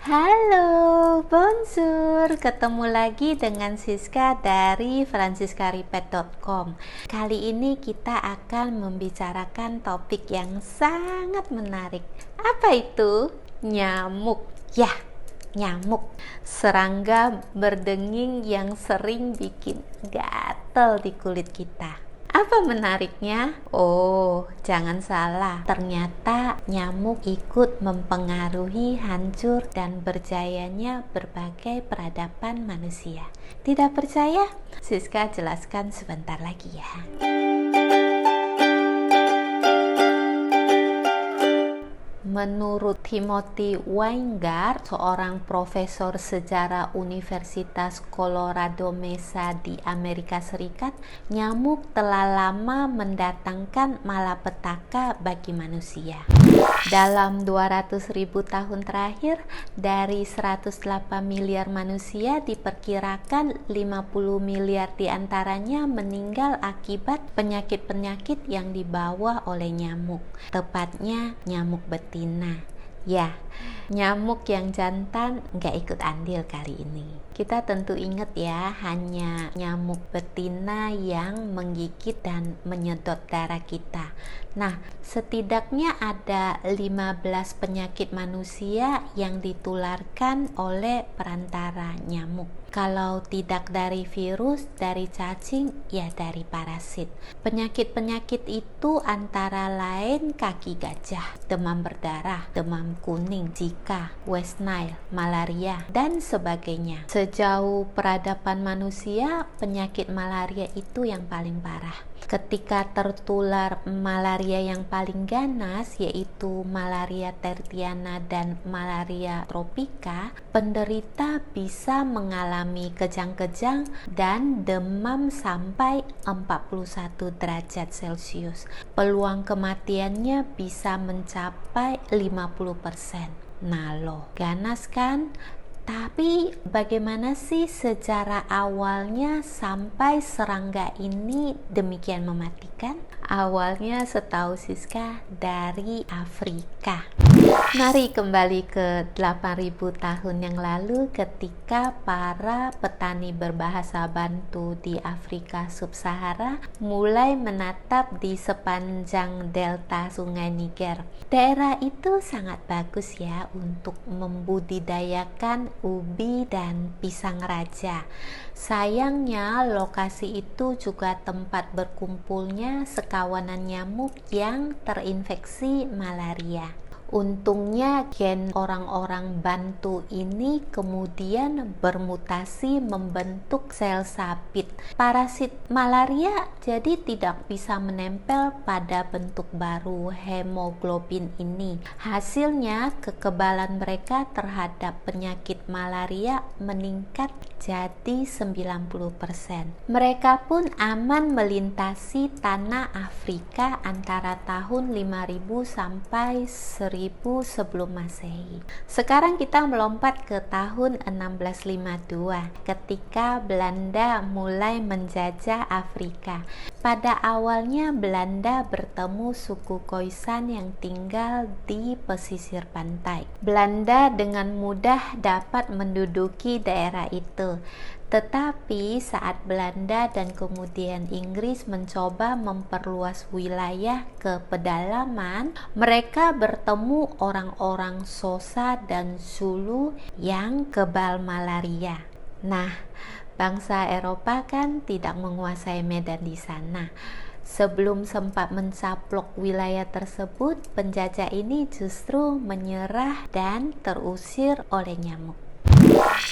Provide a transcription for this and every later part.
Halo, bonjour. Ketemu lagi dengan Siska dari franciscaripet.com. Kali ini kita akan membicarakan topik yang sangat menarik. Apa itu? Nyamuk. Ya, nyamuk. Serangga berdenging yang sering bikin gatel di kulit kita. Apa menariknya? Oh, jangan salah. Ternyata nyamuk ikut mempengaruhi hancur dan berjayanya berbagai peradaban manusia. Tidak percaya? Siska jelaskan sebentar lagi ya. Menurut Timothy Weingart, seorang profesor sejarah Universitas Colorado Mesa di Amerika Serikat, nyamuk telah lama mendatangkan malapetaka bagi manusia. Dalam 200.000 tahun terakhir, dari 108 miliar manusia diperkirakan 50 miliar diantaranya meninggal akibat penyakit-penyakit yang dibawa oleh nyamuk, tepatnya nyamuk betina. Ya, nyamuk yang jantan nggak ikut andil kali ini. Kita tentu ingat ya, hanya nyamuk betina yang menggigit dan menyedot darah kita. Nah, setidaknya ada 15 penyakit manusia yang ditularkan oleh perantara nyamuk. Kalau tidak dari virus, dari cacing, ya dari parasit. Penyakit-penyakit itu antara lain kaki gajah, demam berdarah, demam kuning, Zika, West Nile, malaria, dan sebagainya. Sejauh peradaban manusia, penyakit malaria itu yang paling parah. Ketika tertular malaria yang paling ganas, yaitu malaria tertiana dan malaria tropika, penderita bisa mengalami kejang-kejang dan demam sampai 41 derajat Celcius. Peluang kematiannya bisa mencapai 50%. Nah loh, ganas kan? Tapi bagaimana sih sejarah awalnya sampai serangga ini demikian mematikan? Awalnya setahu Siska dari Afrika. Mari kembali ke 8.000 tahun yang lalu ketika para petani berbahasa Bantu di Afrika Sub-Sahara mulai menatap di sepanjang delta Sungai Niger. Daerah itu sangat bagus ya untuk membudidayakan ubi dan pisang raja. Sayangnya lokasi itu juga tempat berkumpulnya sekawanan nyamuk yang terinfeksi malaria. Untungnya gen orang-orang Bantu ini kemudian bermutasi membentuk sel sapit. Parasit malaria jadi tidak bisa menempel pada bentuk baru hemoglobin ini. Hasilnya kekebalan mereka terhadap penyakit malaria meningkat jadi 90%. Mereka pun aman melintasi tanah Afrika antara tahun 5000 sampai 1000 sebelum Masehi. Sekarang kita melompat ke tahun 1652 ketika Belanda mulai menjajah Afrika. Pada awalnya Belanda bertemu suku Khoisan yang tinggal di pesisir pantai. Belanda dengan mudah dapat menduduki daerah itu. Tetapi saat Belanda dan kemudian Inggris mencoba memperluas wilayah ke pedalaman, mereka bertemu orang-orang Xhosa dan Zulu yang kebal malaria. Nah, bangsa Eropa kan tidak menguasai medan di sana. Sebelum sempat mencaplok wilayah tersebut, penjajah ini justru menyerah dan terusir oleh nyamuk.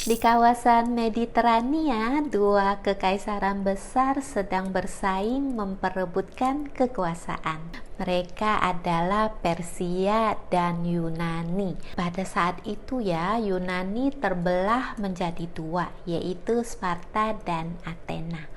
Di kawasan Mediterania, dua kekaisaran besar sedang bersaing memperebutkan kekuasaan. Mereka adalah Persia dan Yunani. Pada saat itu ya, Yunani terbelah menjadi dua, yaitu Sparta dan Athena.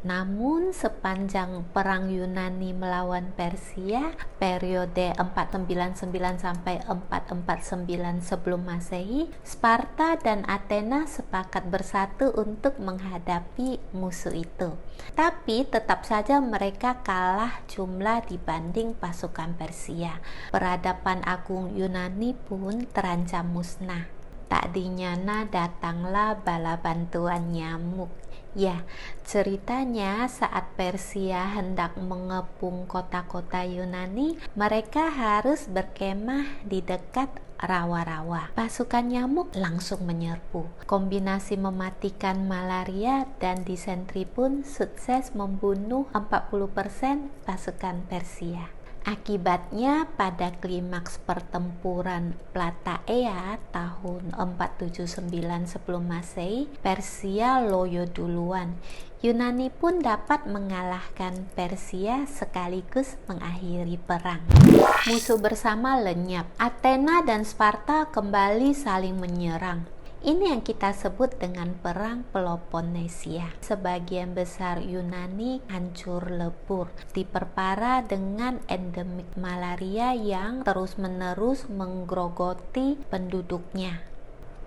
Namun sepanjang perang Yunani melawan Persia periode 499 sampai 449 sebelum Masehi, Sparta dan Athena sepakat bersatu untuk menghadapi musuh itu. Tapi tetap saja mereka kalah jumlah dibanding pasukan Persia. Peradaban agung Yunani pun terancam musnah. tak dinyana datanglah bala bantuan nyamuk. Ya, ceritanya saat Persia hendak mengepung kota-kota Yunani, mereka harus berkemah di dekat rawa-rawa. Pasukan nyamuk langsung menyerbu. Kombinasi mematikan malaria dan disentri pun sukses membunuh 40% pasukan Persia. Akibatnya pada klimaks pertempuran Plataea tahun 479 sebelum Masehi, Persia loyo duluan. Yunani pun dapat mengalahkan Persia sekaligus mengakhiri perang. Musuh bersama lenyap. Athena dan Sparta kembali saling menyerang. Ini yang kita sebut dengan Perang Peloponnesia. Sebagian besar Yunani hancur lebur, diperparah dengan endemik malaria yang terus-menerus menggerogoti penduduknya.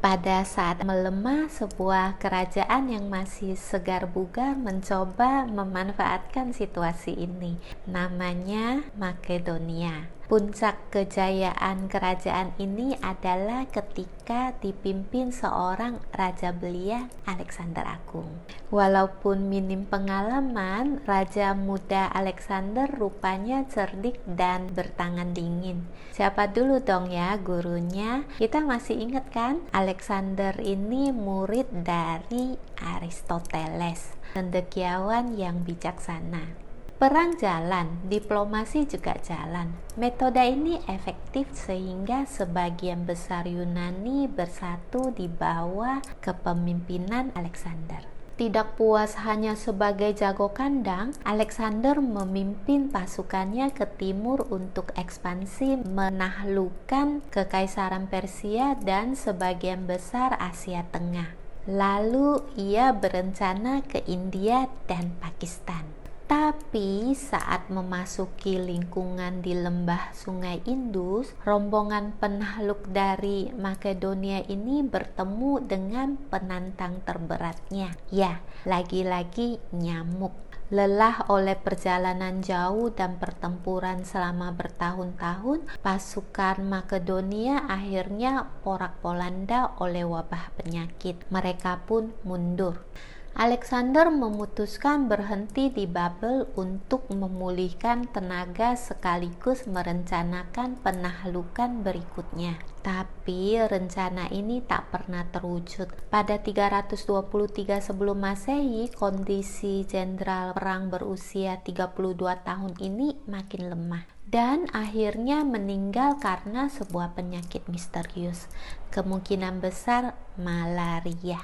Pada saat melemah, sebuah kerajaan yang masih segar bugar mencoba memanfaatkan situasi ini. Namanya Makedonia. Puncak kejayaan kerajaan ini adalah ketika dipimpin seorang raja belia, Alexander Agung. Walaupun minim pengalaman, raja muda Alexander rupanya cerdik dan bertangan dingin. Siapa dulu dong ya gurunya? Kita masih ingat kan? Alexander ini murid dari Aristoteles, cendekiawan yang bijaksana. Perang jalan, diplomasi juga jalan. Metode ini efektif sehingga sebagian besar Yunani bersatu di bawah kepemimpinan Alexander. Tidak puas hanya sebagai jago kandang, Alexander memimpin pasukannya ke timur untuk ekspansi menaklukkan Kekaisaran Persia dan sebagian besar Asia Tengah. Lalu ia berencana ke India dan Pakistan. Tapi saat memasuki lingkungan di lembah Sungai Indus, rombongan penakluk dari Makedonia ini bertemu dengan penantang terberatnya. Ya, lagi-lagi nyamuk. Lelah oleh perjalanan jauh dan pertempuran selama bertahun-tahun, pasukan Makedonia akhirnya porak-poranda oleh wabah penyakit. Mereka pun mundur. Alexander memutuskan berhenti di Babel untuk memulihkan tenaga sekaligus merencanakan penaklukan berikutnya. Tapi rencana ini tak pernah terwujud. Pada 323 sebelum Masehi, kondisi jenderal perang berusia 32 tahun ini makin lemah dan akhirnya meninggal karena sebuah penyakit misterius. Kemungkinan besar malaria.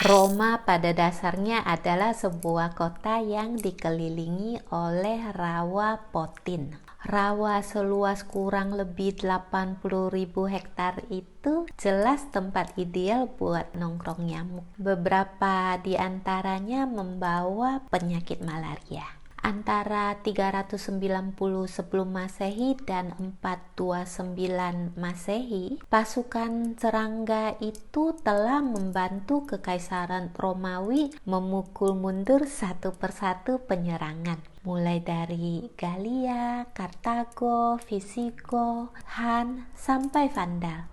Roma pada dasarnya adalah sebuah kota yang dikelilingi oleh rawa Potin. Rawa seluas kurang lebih 80.000 hektar itu jelas tempat ideal buat nongkrong nyamuk. Beberapa di antaranya membawa penyakit malaria. Antara 390 sebelum Masehi dan 429 Masehi, pasukan serangga itu telah membantu Kekaisaran Romawi memukul mundur satu persatu penyerangan, mulai dari Galia, Kartago, Visigo, Han, sampai Vandal.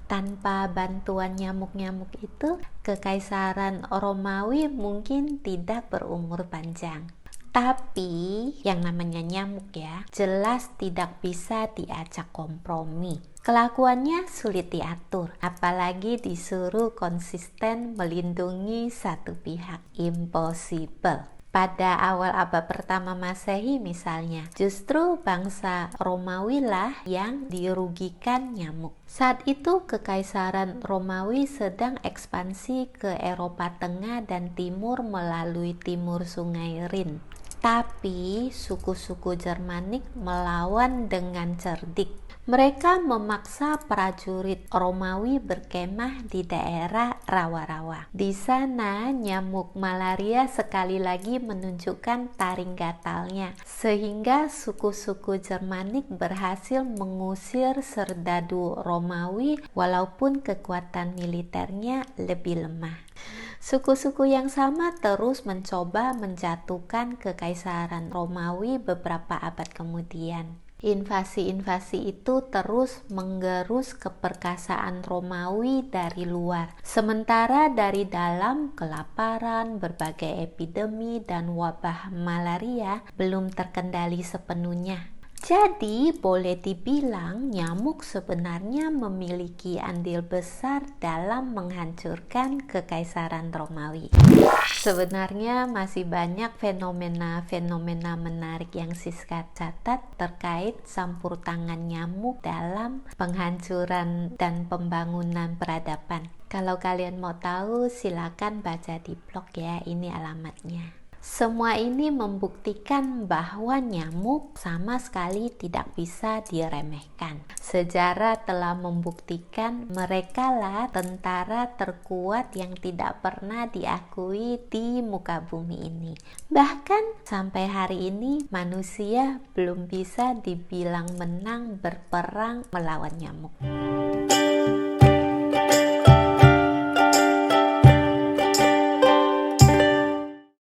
Tanpa bantuan nyamuk-nyamuk itu, Kekaisaran Romawi mungkin tidak berumur panjang. Tapi yang namanya nyamuk ya, jelas tidak bisa diajak kompromi. Kelakuannya sulit diatur, apalagi disuruh konsisten melindungi satu pihak. Impossible. Pada awal abad pertama Masehi misalnya, justru bangsa Romawi lah yang dirugikan nyamuk. Saat itu Kekaisaran Romawi sedang ekspansi ke Eropa Tengah dan Timur melalui timur Sungai Rin. Tapi suku-suku Germanik melawan dengan cerdik. Mereka memaksa prajurit Romawi berkemah di daerah rawa-rawa. Di sana nyamuk malaria sekali lagi menunjukkan taring gatalnya, sehingga suku-suku Germanik berhasil mengusir serdadu Romawi walaupun kekuatan militernya lebih lemah. Suku-suku yang sama terus mencoba menjatuhkan Kekaisaran Romawi beberapa abad kemudian. Invasi-invasi itu terus menggerus keperkasaan Romawi dari luar. Sementara dari dalam, kelaparan, berbagai epidemi, dan wabah malaria belum terkendali sepenuhnya. Jadi, boleh dibilang nyamuk sebenarnya memiliki andil besar dalam menghancurkan Kekaisaran Romawi. Sebenarnya masih banyak fenomena-fenomena menarik yang Siska catat terkait campur tangan nyamuk dalam penghancuran dan pembangunan peradaban. Kalau kalian mau tahu, silakan baca di blog ya, ini alamatnya. Semua ini membuktikan bahwa nyamuk sama sekali tidak bisa diremehkan. Sejarah telah membuktikan merekalah tentara terkuat yang tidak pernah diakui di muka bumi ini. Bahkan sampai hari ini manusia belum bisa dibilang menang berperang melawan nyamuk.